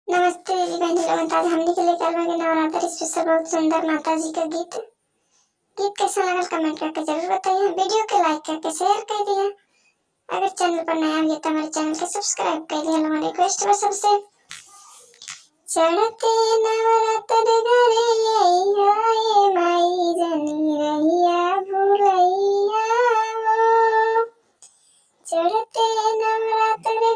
नमस्ते दीदी बहनी लोगों, आज हमने के लिए करवाएंगे नवरात्रि स्पेशल बहुत सुंदर माता जी का गीत। गीत कैसा लगा कमेंट करके जरूर बताइए। वीडियो के लाइक करके शेयर कर दिया। अगर चैनल पर नया हो तो हमारे चैनल को सब्सक्राइब कर दिया। हमारी रिक्वेस्ट है सबसे। चढ़ते नवरात्र घरे आए माई जनी रहिया भूलैया हो। चढ़ते नवरात्र